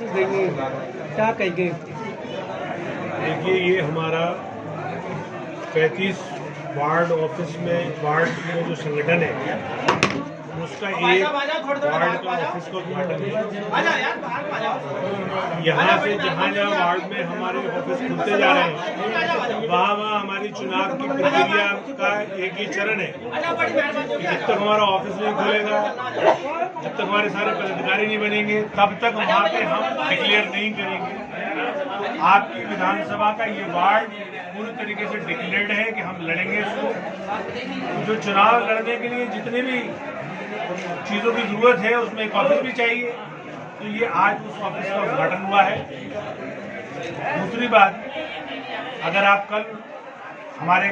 देंगे, क्या कहेंगे? देखिए, ये हमारा 35 वार्ड ऑफिस में जो संगठन है उसका एक वार्ड का ऑफिस का उद्घाटन है। यहाँ से जहाँ वार्ड में हमारे ऑफिस खुलते जा रहे हैं वहाँ हमारी चुनाव की प्रक्रिया का एक ही चरण है। जब तक हमारा ऑफिस नहीं खुलेगा, जब तक हमारे सारे पदाधिकारी नहीं बनेंगे, तब तक वहाँ पे हम डिक्लेयर नहीं करेंगे। आपकी विधानसभा का ये वार्ड पूरी तरीके से डिक्लेयर्ड है कि हम लड़ेंगे इसको। जो चुनाव लड़ने के लिए जितने भी चीज़ों की जरूरत है उसमें एक ऑफिस भी चाहिए, तो ये आज उस ऑफिस का उद्घाटन हुआ है। दूसरी बात, अगर आप कल हमारे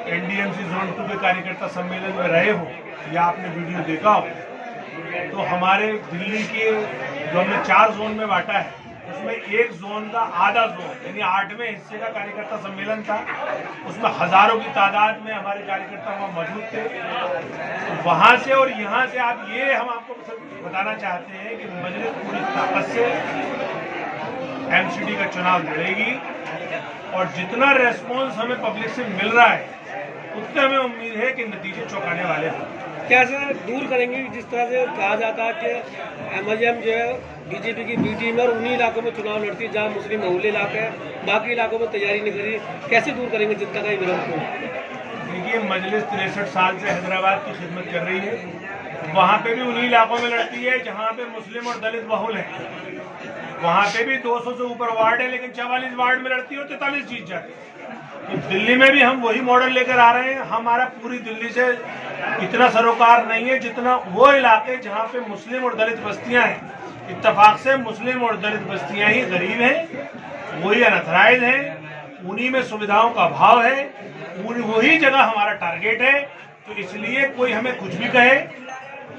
एनडीएमसी जोन 2 के कार्यकर्ता सम्मेलन में रहे हो या आपने वीडियो देखा हो, तो हमारे दिल्ली के जो हमने 4 जोन में बांटा है उसमें एक जोन का आधा जोन यानी 8वें हिस्से का कार्यकर्ता सम्मेलन था। उसमें हजारों की तादाद में हमारे कार्यकर्ता वहाँ मौजूद थे। तो वहाँ से और यहाँ से हम आपको बताना चाहते हैं कि मजलिस पूरी ताकत से एमसीडी का चुनाव लड़ेगी और जितना रेस्पॉन्स हमें पब्लिक से मिल रहा है उतने हमें उम्मीद है कि नतीजे चौंकाने वाले हैं। कैसे दूर करेंगे? जिस तरह से कहा जाता है कि एमआईएम जो है बीजेपी की बी टीम है और उन्हीं इलाकों में चुनाव लड़ती है जहाँ मुस्लिम बहुल्य इलाके हैं, बाकी इलाकों में तैयारी नहीं करी, कैसे दूर करेंगे जनता का ये विरोध को? देखिए, मजलिस 63 साल से हैदराबाद की खिदमत कर रही है। वहाँ पे भी उन्हीं इलाकों में लड़ती है जहाँ पे मुस्लिम और दलित बहुल है। वहाँ पे भी 200 से ऊपर वार्ड है, लेकिन 44 वार्ड में लड़ती है और 43 जीत जाती है। तो दिल्ली में भी हम वही मॉडल लेकर आ रहे हैं। हमारा पूरी दिल्ली से इतना सरोकार नहीं है जितना वो इलाके जहाँ पे मुस्लिम और दलित बस्तियाँ हैं। इत्तेफाक से मुस्लिम और दलित बस्तियाँ ही गरीब हैं, वही अनथराइज हैं, उन्हीं में सुविधाओं का अभाव है, वही जगह हमारा टारगेट है। तो इसलिए कोई हमें कुछ भी कहे,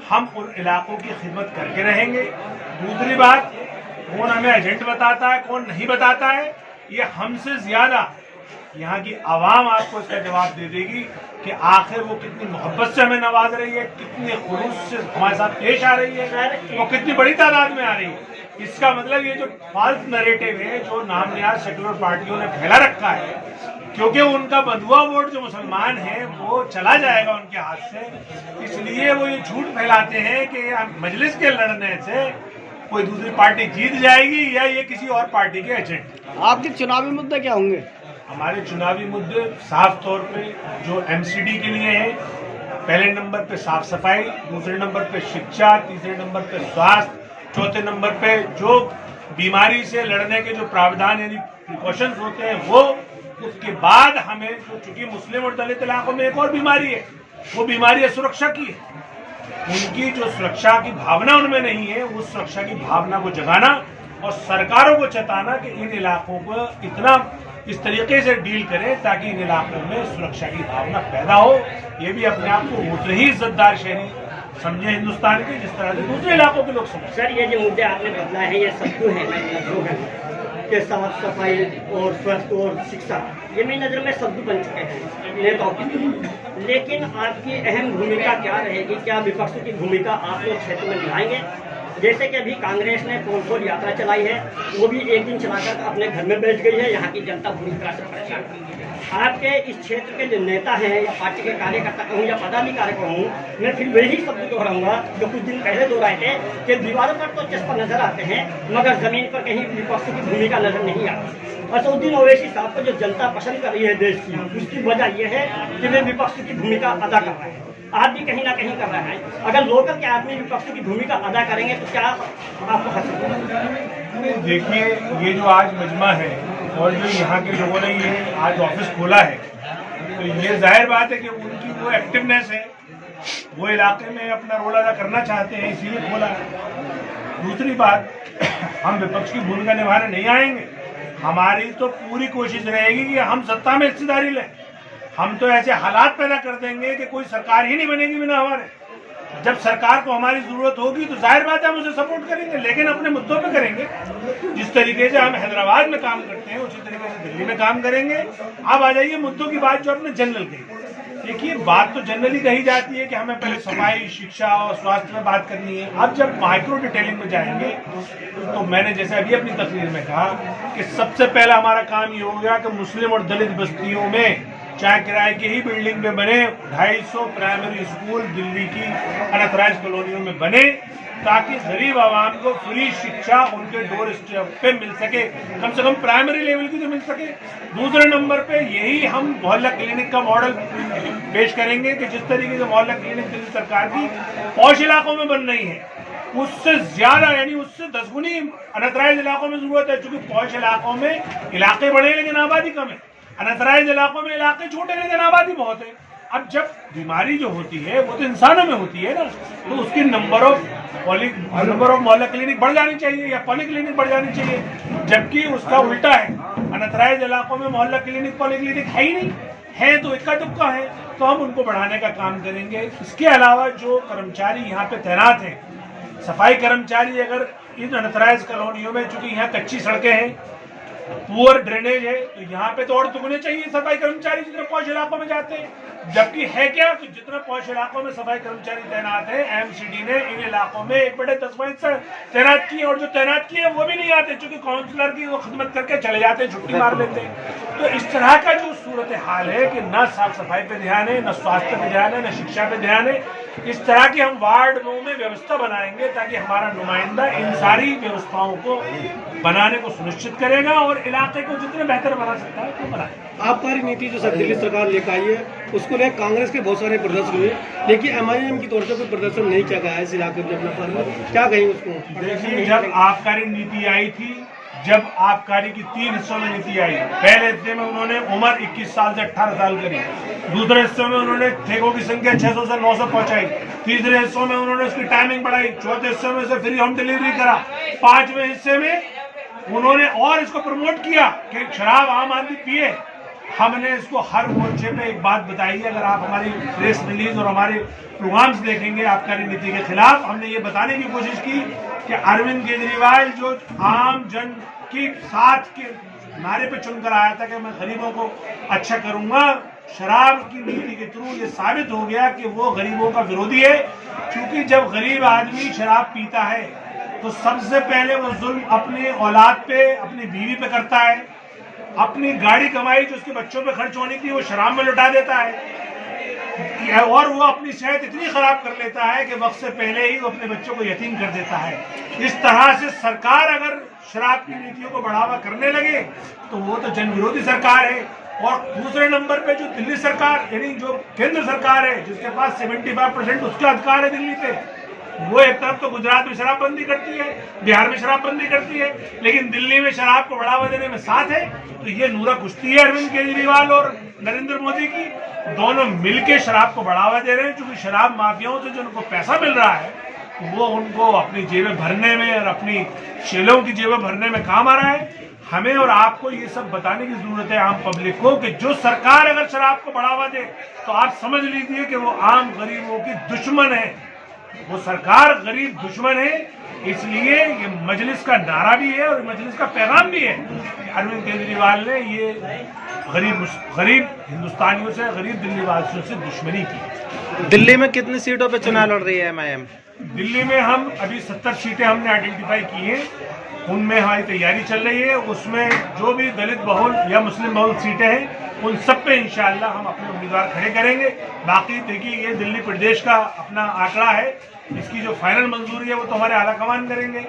हम उन इलाकों की खिदमत करके रहेंगे। दूसरी बात, कौन हमें एजेंट बताता है कौन नहीं बताता है, ये हमसे ज्यादा यहाँ की आवाम आपको इसका जवाब दे देगी कि आखिर वो कितनी मोहब्बत से हमें नवाज रही है, कितने खुलूस से हमारे साथ पेश आ रही है, वो कितनी बड़ी तादाद में आ रही है। इसका मतलब ये जो फॉल्स नैरेटिव है जो नामनिहाद सेक्युलर पार्टियों ने फैला रखा है, क्योंकि उनका बंधुआ वोट जो मुसलमान है वो चला जाएगा उनके हाथ से, इसलिए वो ये झूठ फैलाते हैं कि मजलिस के लड़ने से कोई दूसरी पार्टी जीत जाएगी या ये किसी और पार्टी के एजेंट। आपके चुनावी मुद्दे क्या होंगे? हमारे चुनावी मुद्दे साफ तौर पे जो एमसीडी के लिए है, पहले नंबर पे साफ सफाई, दूसरे नंबर पे शिक्षा, तीसरे नंबर पे स्वास्थ्य, चौथे नंबर पे जो बीमारी से लड़ने के जो प्रावधान यानी प्रिकॉशंस होते हैं वो। उसके बाद हमें चूंकि मुस्लिम और दलित इलाकों में एक और बीमारी है, वो बीमारी है सुरक्षा की है। उनकी जो सुरक्षा की भावना उनमें नहीं है, उस सुरक्षा की भावना को जगाना और सरकारों को चेताना कि इन इलाकों को इतना इस तरीके से डील करें ताकि इन इलाकों में सुरक्षा की भावना पैदा हो। ये भी अपने आप को उतने ही इज्जतदार शहरी समझे हिंदुस्तान के जिस तरह से दूसरे इलाकों के लोग समझे। सर, ये जो मुद्दे आपने बदला है ये सबको है कि साफ सफाई और स्वास्थ्य और शिक्षा, ये मेरी नज़र में शब्द बन चुके हैं नेताओं की। लेकिन आपकी अहम भूमिका क्या रहेगी? क्या विपक्ष की भूमिका आप लोग क्षेत्र में निभाएंगे? जैसे कि अभी कांग्रेस ने पोल यात्रा चलाई है, वो भी एक दिन चलाकर अपने घर में बैठ गई है, यहाँ की जनता पूरी तरह से परेशान है। आपके इस क्षेत्र के जो नेता हैं या पार्टी के कार्यकर्ता कहूँ या पदाधिकारी कहूँ, मैं फिर वही शब्द दोहराऊंगा जो कुछ दिन पहले दोहराए थे कि दीवारों पर तो चस्पा नजर आते हैं मगर जमीन पर कहीं विपक्ष की भूमिका नजर नहीं आती। असदुद्दीन ओवैसी साहब को जो जनता पसंद कर रही है देश की, उसकी वजह यह है कि वे विपक्ष की भूमिका अदा कर रहे हैं। आप भी कहीं ना कहीं कर रहे हैं। अगर लोकल के आदमी विपक्ष की भूमिका अदा करेंगे तो क्या आपको हासिल होगा? देखिए, ये जो आज मजमा है और जो यहाँ के लोगों ने ये आज ऑफिस खोला है, तो ये जाहिर बात है कि उनकी वो एक्टिवनेस है, वो इलाके में अपना रोल अदा करना चाहते हैं, इसीलिए खोला है। दूसरी बात, हम विपक्ष की भूमिका निभाने नहीं आएंगे। हमारी तो पूरी कोशिश रहेगी कि हम सत्ता में हिस्सेदारी लें। हम तो ऐसे हालात पैदा कर देंगे कि कोई सरकार ही नहीं बनेगी बिना हमारे। जब सरकार को हमारी जरूरत होगी तो जाहिर बात है हम उसे सपोर्ट करेंगे, लेकिन अपने मुद्दों पे करेंगे। जिस तरीके से हम हैदराबाद में काम करते हैं उसी तरीके से दिल्ली में काम करेंगे। अब आ जाइए मुद्दों की बात जो अपने जनरल की। देखिए, बात तो जनरली कही जाती है कि हमें पहले सफाई, शिक्षा और स्वास्थ्य में बात करनी है। अब जब माइक्रो डिटेलिंग में जाएंगे तो मैंने जैसे अभी अपनी तकरीर में कहा कि सबसे पहला हमारा काम ये हो गया कि मुस्लिम और दलित बस्तियों में चाहे किराए की ही बिल्डिंग में बने 250 प्राइमरी स्कूल दिल्ली की अनथराइज कॉलोनियों में बने, ताकि गरीब आवाम को फ्री शिक्षा उनके डोर स्टेप पे मिल सके, कम से कम प्राइमरी लेवल की तो मिल सके। दूसरे नंबर पे यही हम मोहल्ला क्लिनिक का मॉडल पेश करेंगे कि जिस तरीके से मोहल्ला क्लिनिक दिल्ली सरकार की पॉश इलाकों में बन रही है, उससे ज्यादा यानी उससे 10 गुनी अनथराइज इलाकों में जरूरत है। चूंकि पॉश इलाकों में इलाके बड़े लेकिन आबादी कम है, अनथराइज इलाकों में इलाके छोटे लेकिन आबादी बहुत है। अब जब बीमारी जो होती है वो तो इंसानों में होती है ना, तो उसकी नंबर ऑफ मोहल्ला क्लिनिक बढ़ जानी चाहिए या पॉली क्लिनिक बढ़ जानी चाहिए, जबकि उसका उल्टा है। अनथराइज इलाकों में मोहल्ला क्लिनिक पॉली क्लिनिक है ही नहीं, है तो इक्का दुक्का है, तो हम उनको बढ़ाने का काम करेंगे। इसके अलावा जो कर्मचारी यहाँ पे तैनात हैं, सफाई कर्मचारी, अगर इन अनथराइज कॉलोनियों में चूंकि यहाँ कच्ची सड़कें हैं, पुअर ड्रेनेज है, तो यहाँ पे तो और दुगने चाहिए सफाई कर्मचारी जितने पॉश इलाकों में जाते हैं। जबकि है क्या कि जितने पॉश इलाकों में सफाई कर्मचारी तैनात है, एमसीडी ने इन इलाकों में 1/10 तैनात किए, और जो तैनात किए वो भी नहीं आते, क्योंकि काउंसलर की वो खिदमत करके चले जाते हैं, छुट्टी मार लेते हैं। तो इस तरह का जो सूरत हाल है कि न साफ सफाई पे ध्यान है, न स्वास्थ्य पे ध्यान है, न शिक्षा पे ध्यान है, इस तरह की हम वार्डों में व्यवस्था बनाएंगे ताकि हमारा नुमाइंदा इन सारी व्यवस्थाओं को बनाने को सुनिश्चित करेगा और इलाके को जितने बेहतर बना सकता है वो बनाएगा। आबकारी नीति जो दिल्ली सरकार लेकर आई है उसको लेकर कांग्रेस के बहुत सारे प्रदर्शन हुए, लेकिन एमआईएम की तौर से कोई प्रदर्शन नहीं किया गया है इस इलाके में। अपना पर क्या कहेंगे उसको? देखिए, जब आबकारी नीति आई थी, जब आबकारी की 3 हिस्सों में नीति आई, पहले हिस्से में उन्होंने उम्र 21 साल से 18 साल करी, दूसरे हिस्से में उन्होंने ठेकों की संख्या 600 से 900 पहुंचाई, तीसरे हिस्सों में उन्होंने उसकी टाइमिंग बढ़ाई, चौथे हिस्से में से फ्री होम डिलीवरी करा, 5वें हिस्से में उन्होंने और इसको प्रमोट किया कि शराब आम आदमी पिए। हमने इसको हर मोर्चे पे एक बात बताई है, अगर आप हमारी प्रेस रिलीज और हमारे प्रोग्राम्स देखेंगे आबकारी नीति के खिलाफ, हमने ये बताने की कोशिश की कि अरविंद केजरीवाल जो आम जन की साथ के नारे पे चुनकर आया था कि मैं गरीबों को अच्छा करूंगा, शराब की नीति के थ्रू ये साबित हो गया कि वो गरीबों का विरोधी है। क्योंकि जब गरीब आदमी शराब पीता है तो सबसे पहले वो जुल्म अपने औलाद पे, अपनी बीवी पे करता है, अपनी गाड़ी कमाई जो उसके बच्चों पे खर्च होनी थी वो शराब में लुटा देता है, और वो अपनी सेहत इतनी खराब कर लेता है कि वक्त से पहले ही वो अपने बच्चों को यतीम कर देता है। इस तरह से सरकार अगर शराब की नीतियों को बढ़ावा करने लगे तो वो तो जन विरोधी सरकार है। और दूसरे नंबर पे जो दिल्ली सरकार यानी जो केंद्र सरकार है, जिसके पास 75% उसका अधिकार है दिल्ली पे, वो एक तरफ तो गुजरात में शराबबंदी करती है, बिहार में शराबबंदी करती है, लेकिन दिल्ली में शराब को बढ़ावा देने में साथ है। तो ये नूरा कुश्ती है अरविंद केजरीवाल और नरेंद्र मोदी की, दोनों मिलके शराब को बढ़ावा दे रहे हैं। क्योंकि शराब माफियाओं से जो उनको पैसा मिल रहा है वो उनको अपनी जेबें भरने में और अपनी शेलों की जेबें भरने में काम आ रहा है। हमें और आपको ये सब बताने की जरूरत है आम पब्लिक को कि जो सरकार अगर शराब को बढ़ावा दे तो आप समझ लीजिए कि वो आम गरीबों की दुश्मन है, वो सरकार गरीब दुश्मन है। इसलिए ये मजलिस का नारा भी है और मजलिस का पैगाम भी है। अरविंद केजरीवाल ने ये गरीब हिंदुस्तानियों से, गरीब दिल्ली वासियों से दुश्मनी की। दिल्ली में कितनी सीटों पे चुनाव लड़ रही है एमआईएम? दिल्ली में हम अभी 70 सीटें हमने आइडेंटिफाई की हैं, उनमें हमारी तैयारी चल रही है। उसमें जो भी दलित बहुल या मुस्लिम बहुल सीटें हैं उन सब पे इंशाअल्लाह हम अपने उम्मीदवार खड़े करेंगे। बाकी देखिए, ये दिल्ली प्रदेश का अपना आंकड़ा है, इसकी जो फाइनल मंजूरी है वो तो हमारे आला कमान करेंगे।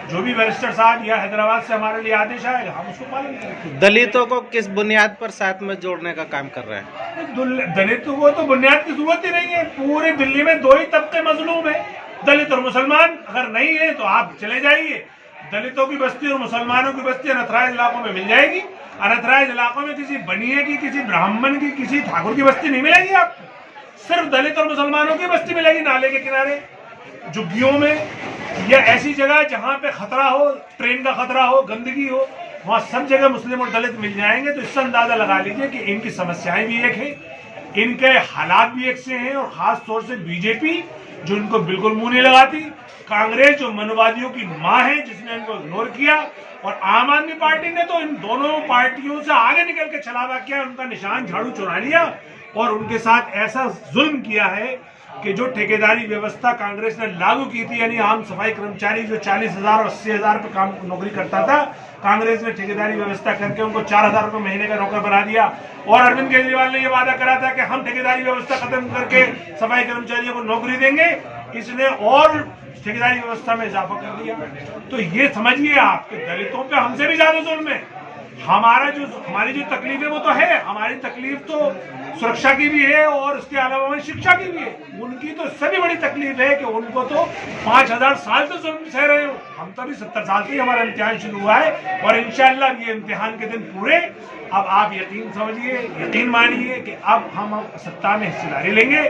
जो भी बैरिस्टर साहब या हैदराबाद से हमारे लिए आदेश आएगा हम उसको पालन करेंगे। दलितों को किस बुनियाद पर साथ में जोड़ने का काम कर रहे हैं? दलितों को तो बुनियाद की जरूरत ही नहीं है। पूरे दिल्ली में 2 ही तबके मजलूम है, दलित और मुसलमान। अगर नहीं है तो आप चले जाइए, दलितों की बस्ती और मुसलमानों की बस्ती अनथराइज इलाकों में मिल जाएगी। अनथराइज इलाकों में किसी बनिए की, किसी ब्राह्मण की, किसी ठाकुर की बस्ती नहीं मिलेगी आपको, सिर्फ दलित और मुसलमानों की बस्ती मिलेगी। नाले के किनारे, झुग्गियों में, या ऐसी जगह जहां पे खतरा हो, ट्रेन का खतरा हो, गंदगी हो, वहां सब जगह मुस्लिम और दलित मिल जाएंगे। तो इससे अंदाजा लगा लीजिए कि इनकी समस्याएं भी एक है, इनके हालात भी एक से हैं। और खास तौर से बीजेपी जो इनको बिल्कुल मुंह नहीं लगाती, कांग्रेस जो मनवादियों की मां है जिसने इनको इग्नोर किया, और आम आदमी पार्टी ने तो इन दोनों पार्टियों से आगे निकल के छलावा किया, उनका निशान झाड़ू चुरा लिया और उनके साथ ऐसा जुल्म किया है कि जो ठेकेदारी व्यवस्था कांग्रेस ने लागू की थी, यानी आम सफाई कर्मचारी जो 40,000 और 80,000 पे काम नौकरी करता था, कांग्रेस ने ठेकेदारी व्यवस्था करके उनको 4,000 रुपये महीने का नौकर बना दिया। और अरविंद केजरीवाल ने यह वादा करा था कि हम ठेकेदारी व्यवस्था खत्म करके सफाई कर्मचारियों को नौकरी देंगे। इसने और ठेकेदारी व्यवस्था में इजाफा कर दिया। तो ये समझिए आप कि दलितों पे हमसे भी ज्यादा जुल्म है। हमारी जो तकलीफ है वो तो है, हमारी तकलीफ तो सुरक्षा की भी है और उसके अलावा शिक्षा की भी है। उनकी तो सभी बड़ी तकलीफ है कि उनको तो 5,000 साल से जुल्म सह रहे हो। हम तो अभी 70 साल से ही हमारा इम्तिहान शुरू हुआ है और इंशाअल्लाह ये इम्तिहान के दिन पूरे। अब आप यकीन समझिए, यकीन मानिए कि अब हम सत्ता में हिस्सेदारी लेंगे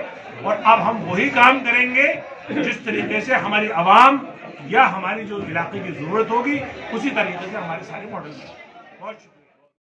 और अब हम वही काम करेंगे जिस तरीके से हमारी आवाम या हमारी जो इलाके की जरूरत होगी उसी तरीके से हमारे सारे मॉडल हैं। बहुत